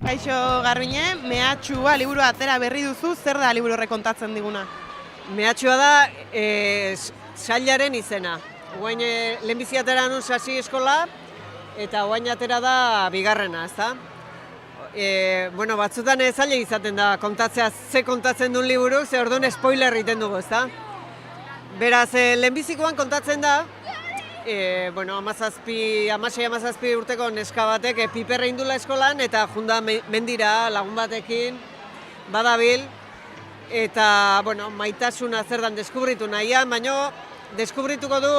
Kaixo Garbiñe, Mehatxua liburu atera berri duzu, zer da liburu horrek kontatzen diguna? Mehatxua da sailaren izena. Oain lehenbizi atera nun sasi eskola, eta oain atera da bigarrena, ezta? Bueno, batzutan zaila izaten da kontatzea ze kontatzen duen liburu, ze orduan spoiler egiten dugu, ezta? Beraz, lehenbizikoan kontatzen da, bueno, 16-17 urteko neska batek piperra indula eskolan eta junda mendira lagun batekin badabil eta, bueno, maitasuna zer dan deskubritu nahian, baina deskubrituko du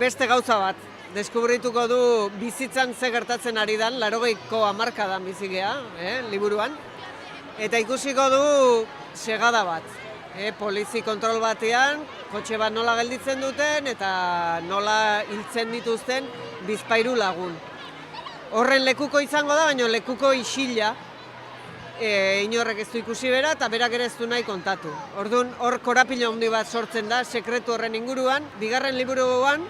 beste gauza bat. Deskubrituko du bizitzan ze gertatzen ari dan, 80ko hamarkadan bizigea, liburuan, eta ikusiko du segada bat. Polizi kontrol batean, kotxe bat nola gelditzen duten eta nola hiltzen dituzten bizpahiru lagun. Horren lekuko izango da, baina lekuko isila, inorrek ez du ikusi bera eta berak ere ez du nahi kontatu. Orduan, hor korapilo handi bat sortzen da, sekretu horren inguruan, bigarren liburuan,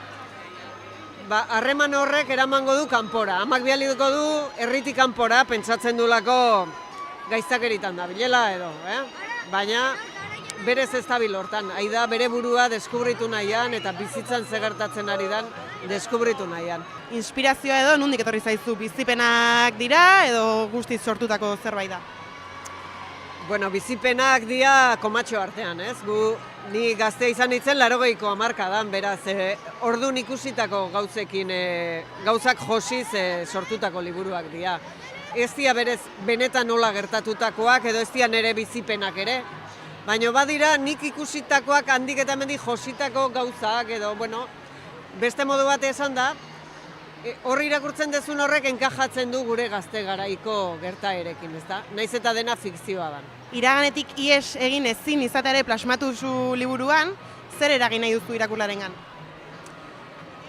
harreman horrek eramango du kanpora. Amak bialiko du herritik kanpora, pentsatzen dulako gaiztakeritan da, bilela edo, baina berez ez dabil hortan, ari da bere burua deskubritu nahian eta bizitzan zegertatzen ari dan deskubritu nahian. Inspirazioa edo nondik etorri zaizu, bizipenak dira edo guztiz sortutako zerbait da? Bueno, bizipenak dira komatxo artean, ez? Ni gaztea izan nintzen 80ko hamarkadan, beraz, orduan ikusitako gauzekin, gauzak josiz sortutako liburuak dira. Ez dira berez benetan nola gertatutakoak edo ez dira nire bizipenak ere, baina badira nik ikusitakoak handik eta hemendik jositako gauzak edo, bueno, beste modu bat esan da, horri irakurtzen dezun horrek enkajatzen du gure gazte garaiko gertaerekin, ezta? Naiz eta dena fikzioa da. Iraganetik ihes egin ezin izateare plasmatu zu liburuan, zer eragin nahi duzu irakurlarengan?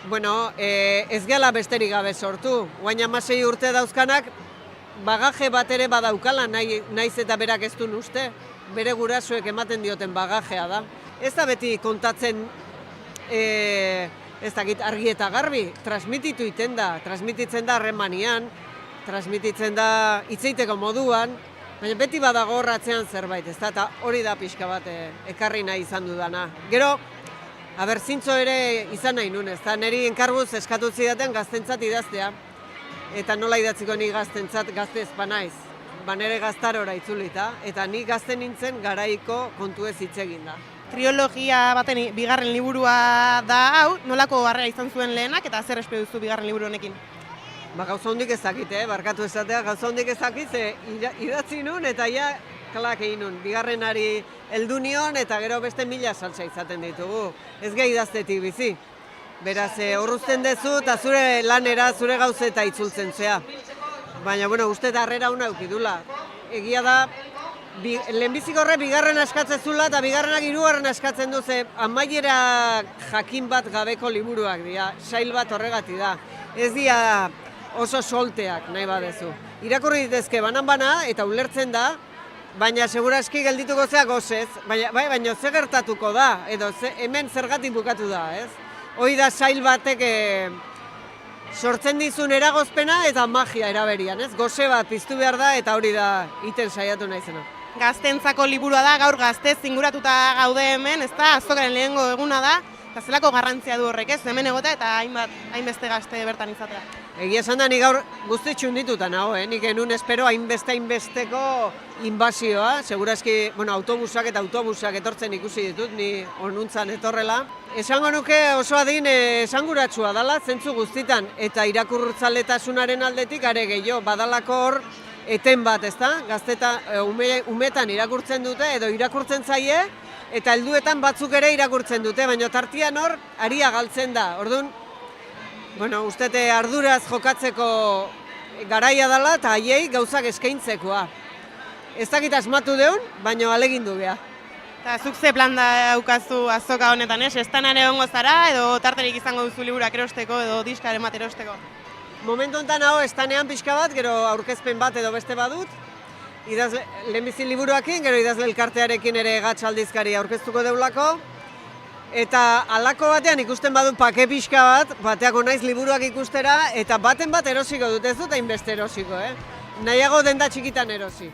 Bueno, ez gela besterik gabe sortu. Oain 16 urte dauzkanak, bagaje bat ere badaukala naiz eta berak ez duen uste. Bere gurasoek ematen dioten bagajea da. Ez da beti kontatzen, ez dakit argi eta garbi, transmititzen da harremanian, transmititzen da hitzeiteko moduan, baina beti badago horratzean zerbait, ez da, eta hori da pixka bat ekarri nahi izan dudana. Gero, zintzo ere izan nahi nun, ez da, niri enkarguz eskatu zidaten gaztentzat idaztea, eta nola idatziko ni gaztentzat gazte ez banaiz. Nere gaztarora itzulita, eta ni gazte nintzen garaiko kontu ez hitz egin da. Trilogia baten bigarren liburua da hau, nolako harrera izan zuen lehenak eta zer espero duzu bigarren liburu honekin? Gauza hondik ez dakit, barkatu esatea, gauza hondik ez dakit, idatzi nun eta ja klak egin nun. Bigarrenari heldu nion eta gero beste 1000 saltsa izaten ditugu. Ez gehi idaztetik bizi. Beraz, horruzten dezu eta zure lanera, zure gauzeta itzultzen zea. Baina, bueno, uste eta harrera hona eukidula. Egia da, lehenbizik horre bigarren askatzen zula eta bigarrenak hirugarren askatzen duze amaiera jakin bat gabeko liburuak dira, sail bat horregati da. Ez dira oso solteak nahi badezu. Irakurri ditezke banan-bana eta ulertzen da, baina seguraski geldituko zea gozez, baina ze gertatuko da, edo hemen zergatik bukatu da, ez? Hoi da sail batek sortzen dizun eragozpena eta magia eraberian, ez? Goze bat piztu behar da eta hori da iten saiatu naizena. Gaztentzako liburua da, gaur gaztez zinguratuta gaude hemen, ez da, azokaren lehengo eguna da, eta zelako garrantzia du horrek, ez? Hemen egota eta hainbeste gazte bertan izatea. Egia esan da, ni gaur guzti txundituta nago, nik enun espero hainbesteko inbazioa, segurazki, bueno, autobusak etortzen ikusi ditut, ni onuntzan etorrela. Esango nuke oso adin esanguratsua dala, zentzu guztitan, eta irakurtzaletasunaren aldetik are gehiago, badalako hor eten bat, ezta? Gazteta umetan irakurtzen dute, edo irakurtzen zaie, eta helduetan batzuk ere irakurtzen dute, baina tartian hor aria galtzen da. Orduan, bueno, ustete arduraz jokatzeko garaia dela eta haiei gauzak eskaintzekoa. Ez dakit asmatu deun, baina alegindu beha. Eta zuk ze plan daukazu azoka honetan, ez? Estanan egongo zara edo tarterik izango duzu liburuak erosteko edo diskaren bat erosteko? Momentu honetan hau estanean pixka bat, gero aurkezpen bat edo beste badut. Lehenbizi liburuakin, gero idazle elkartearekin ere gatz aldizkari aurkeztuko deulako. Eta halako batean ikusten badut pake pixka bat, bateako naiz liburuak ikustera, eta baten bat erosiko dut, ez dut hainbeste erosiko, Nahiago denda txikitan erosi.